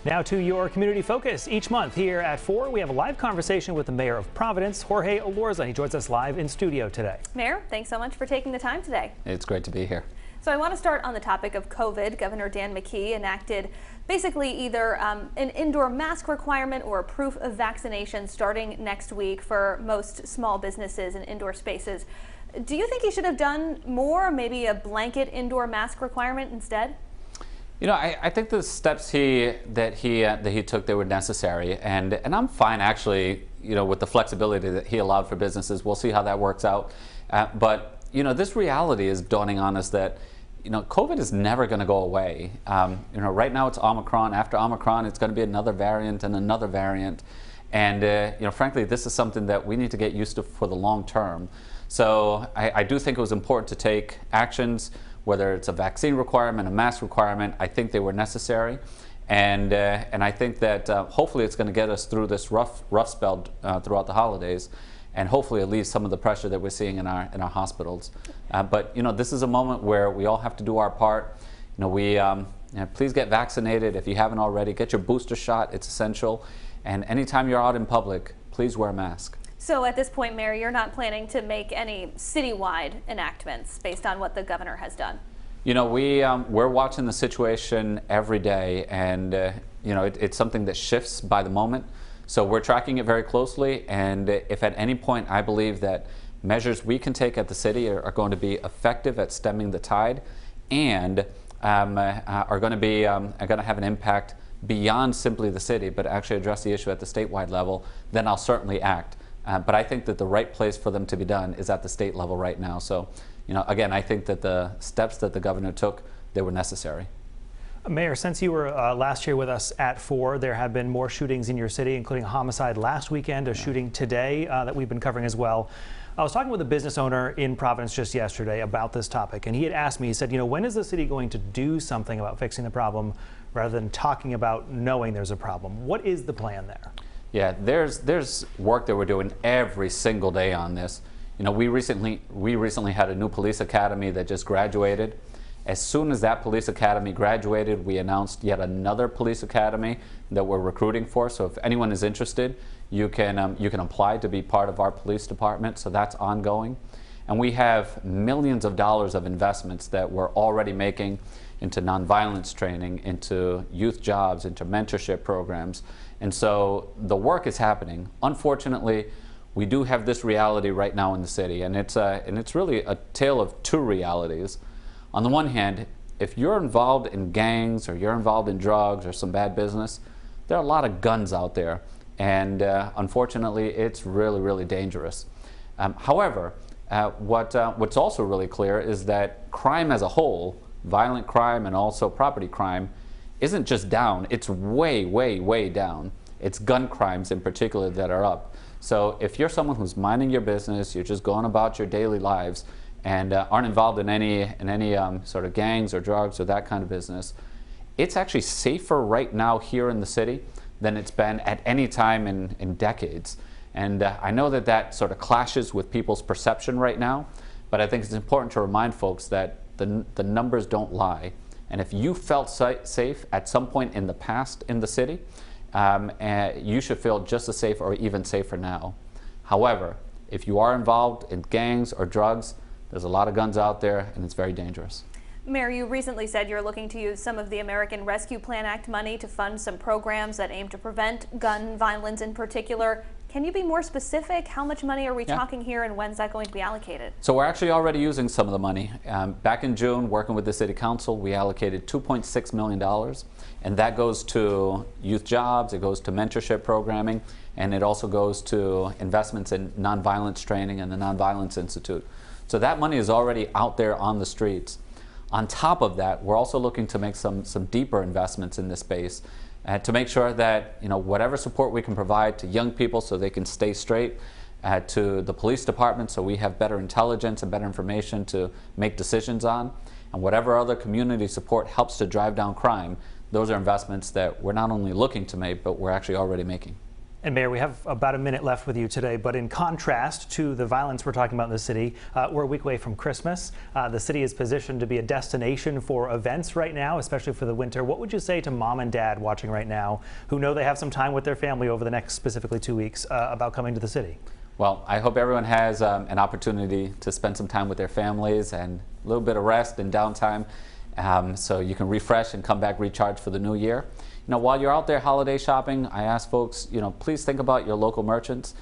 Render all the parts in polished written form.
Now to your community focus. Each month here at 4, we have a live conversation with the mayor of Providence, Jorge Elorza. He joins us live in studio today. Mayor, thanks so much for taking the time today. It's great to be here. So I want to start on the topic of COVID. Governor Dan McKee enacted basically either an indoor mask requirement or a proof of vaccination starting next week for most small businesses and indoor spaces. Do you think he should have done more, maybe a blanket indoor mask requirement instead? You know, I think the steps that he took, they were necessary, and I'm fine actually. You know, with the flexibility that he allowed for businesses, we'll see how that works out. But you know, this reality is dawning on us that COVID is never going to go away. Right now it's Omicron. After Omicron, it's going to be another variant and another variant, and frankly, this is something that we need to get used to for the long term. So I do think it was important to take actions. Whether it's a vaccine requirement, a mask requirement, I think they were necessary, and I think that hopefully it's going to get us through this rough spell throughout the holidays, and hopefully alleviate some of the pressure that we're seeing in our hospitals. But this is a moment where we all have to do our part. Please get vaccinated if you haven't already. Get your booster shot; it's essential. And anytime you're out in public, please wear a mask. So at this point, Mayor, you're not planning to make any citywide enactments based on what the governor has done? We're watching the situation every day, and it's something that shifts by the moment. So we're tracking it very closely, and if at any point I believe that measures we can take at the city are going to be effective at stemming the tide and are going to have an impact beyond simply the city, but actually address the issue at the statewide level, then I'll certainly act. But I think that the right place for them to be done is at the state level right now. So, again, I think that the steps that the governor took, they were necessary. Mayor, since you were last year with us at 4, there have been more shootings in your city, including a homicide last weekend, a shooting today that we've been covering as well. I was talking with a business owner in Providence just yesterday about this topic, and he had asked me, he said, when is the city going to do something about fixing the problem rather than talking about knowing there's a problem? What is the plan there? Yeah, there's work that we're doing every single day on this. We recently had a new police academy that just graduated. As soon as that police academy graduated, we announced yet another police academy that we're recruiting for. So if anyone is interested, you can apply to be part of our police department. So that's ongoing, and we have millions of dollars of investments that we're already making into nonviolence training, into youth jobs, into mentorship programs. And so the work is happening. Unfortunately, we do have this reality right now in the city, and it's really a tale of two realities. On the one hand, if you're involved in gangs or you're involved in drugs or some bad business, there are a lot of guns out there, and unfortunately, it's really, really dangerous. However, what's also really clear is that crime as a whole, violent crime and also property crime, isn't just down, it's way, way, way down. It's gun crimes in particular that are up. So if you're someone who's minding your business, you're just going about your daily lives and aren't involved in any sort of gangs or drugs or that kind of business, it's actually safer right now here in the city than it's been at any time in decades. And I know that sort of clashes with people's perception right now, but I think it's important to remind folks that the numbers don't lie. And if you felt safe at some point in the past in the city, you should feel just as safe or even safer now. However, if you are involved in gangs or drugs, there's a lot of guns out there, and it's very dangerous. Mayor, you recently said you're looking to use some of the American Rescue Plan Act money to fund some programs that aim to prevent gun violence in particular. Can you be more specific? How much money are we talking here, and when's that going to be allocated? So we're actually already using some of the money. Back in June, working with the City Council, we allocated $2.6 million, and that goes to youth jobs, it goes to mentorship programming, and it also goes to investments in nonviolence training and the Nonviolence Institute. So that money is already out there on the streets. On top of that, we're also looking to make some deeper investments in this space to make sure that whatever support we can provide to young people so they can stay straight, to the police department so we have better intelligence and better information to make decisions on, and whatever other community support helps to drive down crime, those are investments that we're not only looking to make, but we're actually already making. And Mayor, we have about a minute left with you today, but in contrast to the violence we're talking about in the city, we're a week away from Christmas. The city is positioned to be a destination for events right now, especially for the winter. What would you say to mom and dad watching right now who know they have some time with their family over the next specifically 2 weeks about coming to the city? Well, I hope everyone has an opportunity to spend some time with their families and a little bit of rest and downtime so you can refresh and come back recharged for the new year. You know, while you're out there holiday shopping, I ask folks, please think about your local merchants.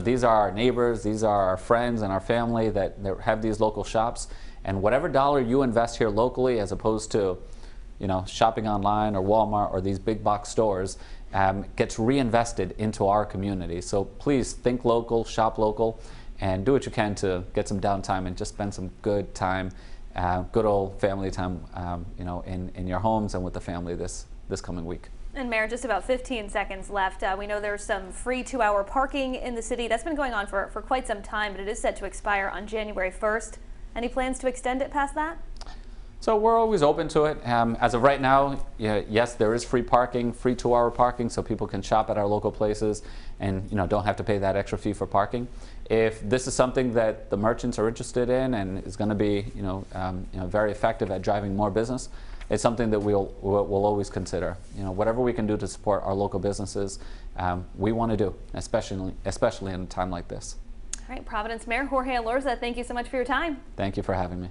These are our neighbors, these are our friends and our family that have these local shops. And whatever dollar you invest here locally, as opposed to, shopping online or Walmart or these big box stores, gets reinvested into our community. So please think local, shop local, and do what you can to get some downtime and just spend some good time, good old family time, in your homes and with the family this coming week. And Mayor, just about 15 seconds left. We know there's some free 2-hour parking in the city. That's been going on for quite some time, but it is set to expire on January 1st. Any plans to extend it past that? So we're always open to it. As of right now, yes, there is free parking, free 2-hour parking, so people can shop at our local places and don't have to pay that extra fee for parking. If this is something that the merchants are interested in and is going to be very effective at driving more business, it's something that we'll always consider. Whatever we can do to support our local businesses, we want to do, especially in a time like this. All right, Providence Mayor Jorge Elorza, thank you so much for your time. Thank you for having me.